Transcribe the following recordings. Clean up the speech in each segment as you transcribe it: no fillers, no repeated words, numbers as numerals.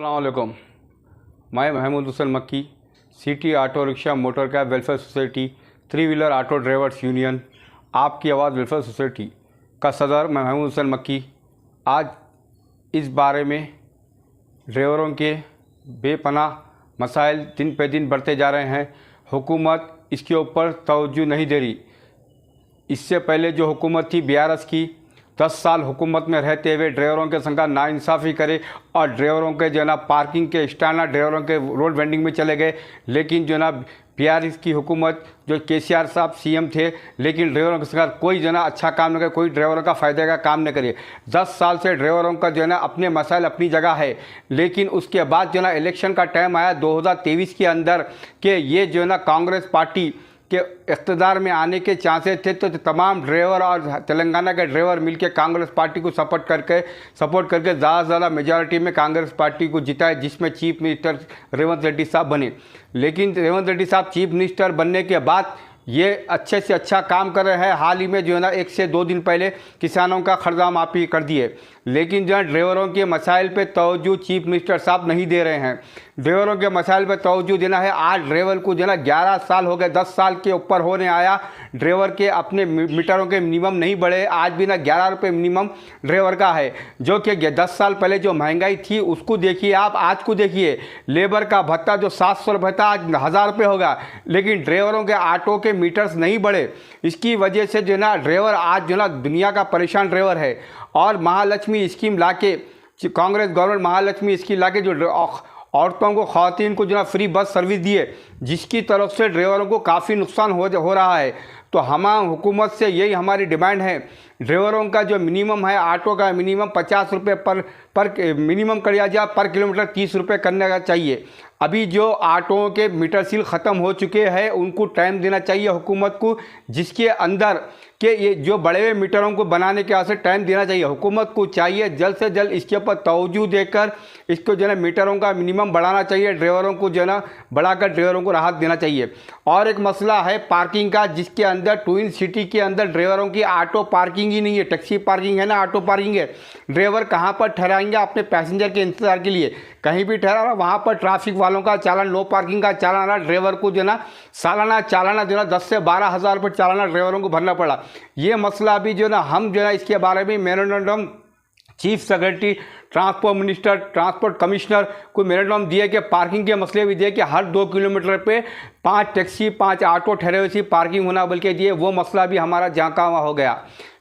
अस्सलाम वालेकुम। मैं महमूद हुसैन मक्की, city auto rickshaw motor cab welfare society, three wheeler auto drivers union, आपकी आवाज़ वेलफेयर सोसाइटी का सदर मैं महमूद हुसैन मक्की आज इस बारे में ड्राइवरों के बेपनाह मसाइल दिन पे दिन बढ़ते जा रहे हैं। हुकूमत इसके ऊपर तवज्जो नहीं दे रही। इससे पहले जो हुकूमत थी बीआरएस की, 10 साल हुकूमत में रहते हुए ड्राइवरों के संग नाइंसाफ़ी करे और ड्राइवरों के जो है ना पार्किंग के स्टैंड ड्राइवरों के रोड वेंडिंग में चले गए। लेकिन जो है ना बीआरएस की हुकूमत जो केसीआर साहब सीएम थे, लेकिन ड्राइवरों के संग कोई जो है ना अच्छा काम न करे, कोई ड्राइवरों का फ़ायदे का काम न करे। 10 साल से ड्राइवरों का जो है ना अपने मसाइल अपनी जगह है, लेकिन उसके बाद जो है ना इलेक्शन का टाइम आया 2023 के अंदर कि ये जो है ना कांग्रेस पार्टी के इक़्तिदार में आने के चांसेस थे, तो तमाम ड्राइवर और तेलंगाना के ड्राइवर मिलकर कांग्रेस पार्टी को सपोर्ट करके ज़्यादा से ज़्यादा मेजॉरिटी में कांग्रेस पार्टी को जिताए, जिसमें चीफ मिनिस्टर रेवंत रेड्डी साहब बने। लेकिन रेवंत रेड्डी साहब चीफ मिनिस्टर बनने के बाद ये अच्छे से अच्छा काम कर रहे हैं। हाल ही में जो है ना 1 से 2 दिन पहले किसानों का कर्जा माफ़ी कर दिए, लेकिन जो है ड्राइवरों के मसाइल पे तवज्जो चीफ मिनिस्टर साहब नहीं दे रहे हैं। ड्राइवरों के मसाइल पे तवज्जो देना है। आज ड्राइवर को जो है ना 11 साल हो गए, 10 साल के ऊपर होने आया, ड्राइवर के अपने मीटरों के मिनिमम नहीं बढ़े। आज भी ना 11 रुपये मिनिमम ड्राइवर का है, जो कि 10 साल पहले जो महंगाई थी उसको देखिए आप, आज को देखिए। लेबर का भत्ता जो 700 रुपये था आज 1000 रुपये होगा, लेकिन ड्राइवरों के ऑटो के मीटर्स नहीं बढ़े। इसकी वजह से जो है ना ड्राइवर आज जो है ना दुनिया का परेशान ड्राइवर है। और महालक्ष्मी स्कीम लाके कांग्रेस गवर्नमेंट महालक्ष्मी स्कीम लाके जो औरतों को, ख़वातीन को जो है फ्री बस सर्विस दिए, जिसकी तरफ से ड्राइवरों को काफ़ी नुकसान हो रहा है। तो हम हुकूमत से यही हमारी डिमांड है, ड्राइवरों का जो मिनिमम है ऑटो का मिनिमम 50 रुपये पर मिनिमम कर जाए, पर किलोमीटर 30 रुपये करने का चाहिए। अभी जो ऑटों के मीटर सील ख़त्म हो चुके हैं, उनको टाइम देना चाहिए हुकूमत को, जिसके अंदर कि ये जो बड़े हुए मीटरों को बनाने के वास्ते टाइम देना चाहिए। हुकूमत को चाहिए जल्द से जल्द इसके ऊपर तवज्जो देकर इसको जो है ना मीटरों का मिनिमम बढ़ाना चाहिए, ड्राइवरों को जो है ना बढ़ाकर ड्राइवरों को राहत देना चाहिए। और एक मसला है पार्किंग का, जिसके अंदर ट्विन सिटी के अंदर ड्राइवरों की ऑटो पार्किंग ही नहीं है। टैक्सी पार्किंग है ना, ऑटो पार्किंग है। ड्राइवर कहाँ पर ठहराएंगे अपने पैसेंजर के इंतज़ार के लिए? कहीं भी ठहरा रहा, वहाँ पर ट्रैफिक वालों का चालान, नो पार्किंग का चालान आ रहा। ड्राइवर को जो है ना सालाना चालाना जो है ना 10 से 12 हज़ार रुपये चालाना ड्राइवरों को भरना पड़ा। ये मसला अभी जो है ना हम जो है ना इसके बारे में memorandum chief secretary, transport minister, transport commissioner को मेमोरेंडम दिए कि पार्किंग के मसले भी दिए कि हर 2 किलोमीटर पे 5 टैक्सी 5 ऑटो ठहरे हुए सी पार्किंग होना बल्कि दिए। वो मसला भी हमारा जांका हुआ हो गया।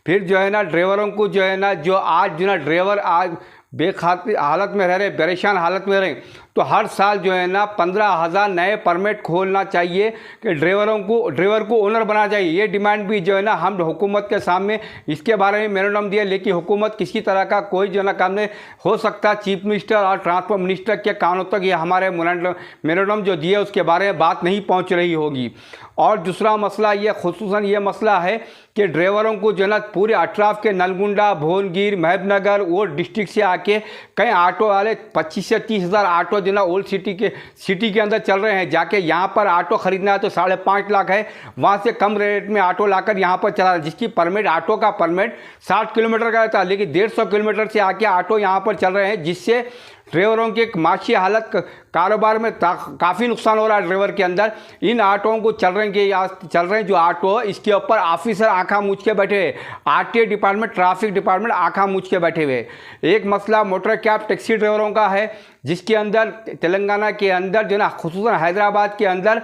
फिर जो है ना ड्राइवरों को जो है ना जो आज जो है ना ड्राइवर आज बेखातिर हालत में रह रहे, परेशान हालत में रहे, तो हर साल जो है ना 15,000 नए परमिट खोलना चाहिए कि ड्राइवर को ओनर बनाना चाहिए। ये डिमांड भी जो है ना हम हुकूमत के सामने इसके बारे में मेमोरेंडम दिया, लेकिन हुकूमत किसी तरह का कोई जो है ना काम नहीं हो सकता। चीफ मिनिस्टर और ट्रांसपोर्ट मिनिस्टर के कानों तक ये हमारे मेमोरेंडम जो दिए उसके बारे में बात नहीं पहुँच रही होगी। और दूसरा मसला ये खुसूसन ये मसला है कि ड्राइवरों को जो है ना पूरे अटराफ के नलगुंडा, भुवनगिर, महबूबनगर वो डिस्ट्रिक्ट से आके कई ऑटो वाले 25 से 30 हज़ार ऑटो जो ना ओल्ड सिटी के अंदर चल रहे हैं। जाके यहाँ पर ऑटो ख़रीदना है तो 5.5 लाख है, वहाँ से कम रेट में ऑटो लाकर यहाँ पर चला रहा है, जिसकी परमिट ऑटो का परमिट 60 किलोमीटर का था, लेकिन 150 किलोमीटर से आके ऑटो यहाँ पर चल रहे हैं, जिससे ड्राइवरों की माशी हालत कारोबार में काफ़ी नुकसान हो रहा है। ड्राइवर के अंदर इन ऑटोओं को चल रहे हैं जो ऑटो, इसके ऊपर ऑफिसर आँखा मूछ के बैठे हुए, आरटीए डिपार्टमेंट, ट्रैफिक डिपार्टमेंट आँखा मूछ के बैठे हुए। एक मसला मोटर कैब टैक्सी ड्राइवरों का है, जिसके अंदर तेलंगाना के अंदर जो ना खुसूसन हैदराबाद के अंदर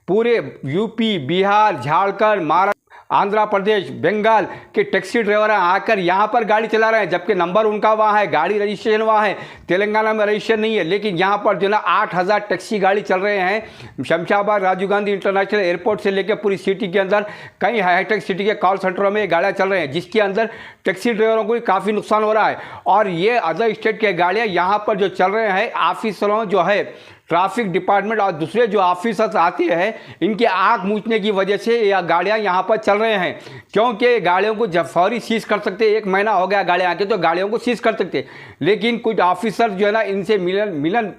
पूरे यूपी, बिहार, झारखंड, महाराष्ट्र, आंध्र प्रदेश, बंगाल के टैक्सी ड्राइवर आकर यहाँ पर गाड़ी चला रहे हैं, जबकि नंबर उनका वहाँ है, गाड़ी रजिस्ट्रेशन वहाँ है, तेलंगाना में रजिस्ट्रेशन नहीं है। लेकिन यहाँ पर जो ना 8,000 टैक्सी गाड़ी चल रहे हैं शमशाबाद राजीव गांधी इंटरनेशनल एयरपोर्ट से लेकर पूरी सिटी के अंदर कई हाईटेक सिटी के कॉल सेंटरों में ये गाड़ियाँ चल रहे हैं, जिसके अंदर टैक्सी ड्राइवरों को भी काफ़ी नुकसान हो रहा है। और ये अदर स्टेट के गाड़ियाँ यहाँ पर जो चल रहे हैं, ऑफिसरों जो है ट्रैफिक डिपार्टमेंट और दूसरे जो ऑफिसर्स आते हैं, इनकी आँख मूछने की वजह से यह गाड़ियाँ यहाँ पर चल रहे हैं, क्योंकि गाड़ियों को जब फौरी सीज कर सकते। 1 महीना हो गया गाड़ियाँ आके, तो गाड़ियों को सीज कर सकते, लेकिन कुछ ऑफिसर जो है ना इनसे मिलन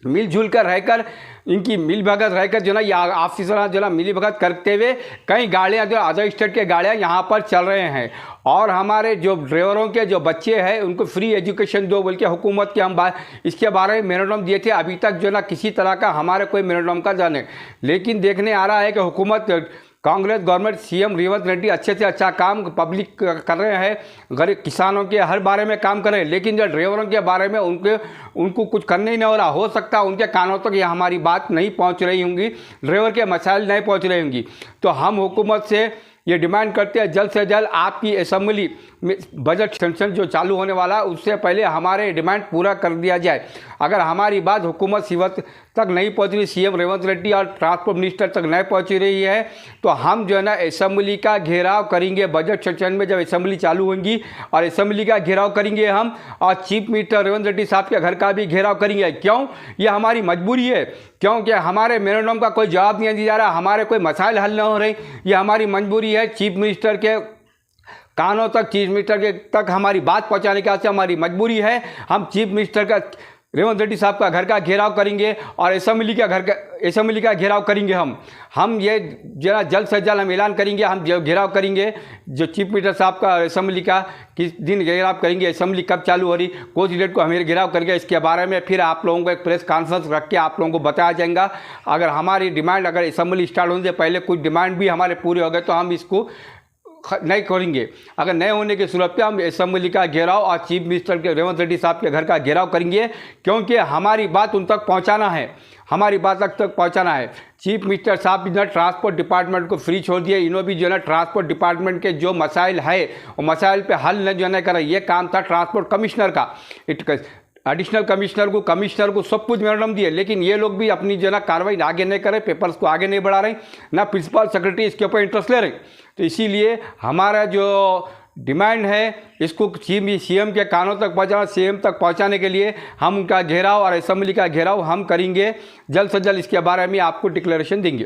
मिलजुल कर रहकर, इनकी मिल भगत रहकर जो ना ये ऑफिसर जो ना मिली भगत करते हुए कई गाड़ियाँ जो अदर स्टेट के गाड़ियाँ यहाँ पर चल रहे हैं। और हमारे जो ड्राइवरों के जो बच्चे हैं उनको फ्री एजुकेशन दो बोल के हुकूमत के हम इसके बारे में मेमोरेंडम दिए थे। अभी तक जो ना किसी तरह का हमारे कोई मेमोरेंडम का जाने, लेकिन देखने आ रहा है कि हुकूमत कांग्रेस गवर्नमेंट सीएम रेवंत रेड्डी अच्छे से अच्छा काम पब्लिक कर रहे हैं, गरीब किसानों के हर बारे में काम कर रहे हैं, लेकिन जो ड्राइवरों के बारे में उनको कुछ करने ही नहीं हो रहा। हो सकता है उनके कानों तक ये हमारी बात नहीं पहुंच रही होंगी, ड्राइवर के मसाइल नहीं पहुंच रही होंगी। तो हम हुकूमत से ये डिमांड करते हैं जल्द से जल्द आपकी असेंबली में बजट सेशन जो चालू होने वाला है उससे पहले हमारे डिमांड पूरा कर दिया जाए। अगर हमारी बात हुकूमत तक नहीं पहुंच रही, सीएम रेवंत रेड्डी और ट्रांसपोर्ट मिनिस्टर तक नहीं पहुंच रही है, तो हम जो है ना असेंबली का घेराव करेंगे। बजट सेशन में जब असेंबली चालू होंगी और असेंबली का घेराव करेंगे हम, और चीफ मिनिस्टर रेवंत रेड्डी साहब के घर का भी घेराव करेंगे। क्यों? ये हमारी मजबूरी है, क्योंकि हमारे मेमोरेंडम का कोई जवाब नहीं दिया जा रहा, हमारे कोई मसाइल हल नहीं हो रही। ये हमारी मजबूरी है। चीफ मिनिस्टर के कानों तक, चीफ मिनिस्टर के तक हमारी बात पहुंचाने का हमारी मजबूरी है। हम चीफ मिनिस्टर का रेवंत रेड्डी साहब का घर का घेराव करेंगे और असेंबली का घेराव करेंगे। हम ये जरा जल्द से जल्द हम ऐलान करेंगे, हम जो घेराव करेंगे जो चीफ मिनिस्टर साहब का असेंबली का किस दिन घेराव करेंगे, असेंबली कब चालू हो रही, कुछ डेट को हमें घेराव करेंगे। इसके बारे में फिर आप लोगों को एक प्रेस कॉन्फ्रेंस रख के आप लोगों को बताया जाएगा। अगर हमारी डिमांड, अगर असेंबली स्टार्ट होने से पहले कुछ डिमांड भी हमारे पूरे हो गए तो हम इसको नहीं करेंगे। अगर नहीं होने की सूरत पे हम असेंबली का घेराव और चीफ मिनिस्टर के रेवंत रेड्डी साहब के घर का घेराव करेंगे, क्योंकि हमारी बात उन तक पहुंचाना है, हमारी बात तक पहुंचाना है। चीफ मिनिस्टर साहब ने ट्रांसपोर्ट डिपार्टमेंट को फ्री छोड़ दिया, इन्होंने भी जो है ना ट्रांसपोर्ट डिपार्टमेंट के जो मसाइल है वो मसाइल पे हल न जो है कर, ये काम था ट्रांसपोर्ट कमिश्नर का। एडिशनल कमिश्नर को सब कुछ मेमोरेंडम दिए, लेकिन ये लोग भी अपनी जो है ना कार्रवाई आगे नहीं कर रहे, पेपर्स को आगे नहीं बढ़ा रहे, ना प्रिंसिपल सेक्रेटरी इसके ऊपर इंटरेस्ट ले रहे। तो इसीलिए हमारा जो डिमांड है इसको सीएम के कानों तक पहुंचाना, सीएम तक पहुंचाने के लिए हम उनका घेराव और असेंबली का घेराव हम करेंगे। जल्द से जल्द इसके बारे में आपको डिक्लेरेशन देंगे।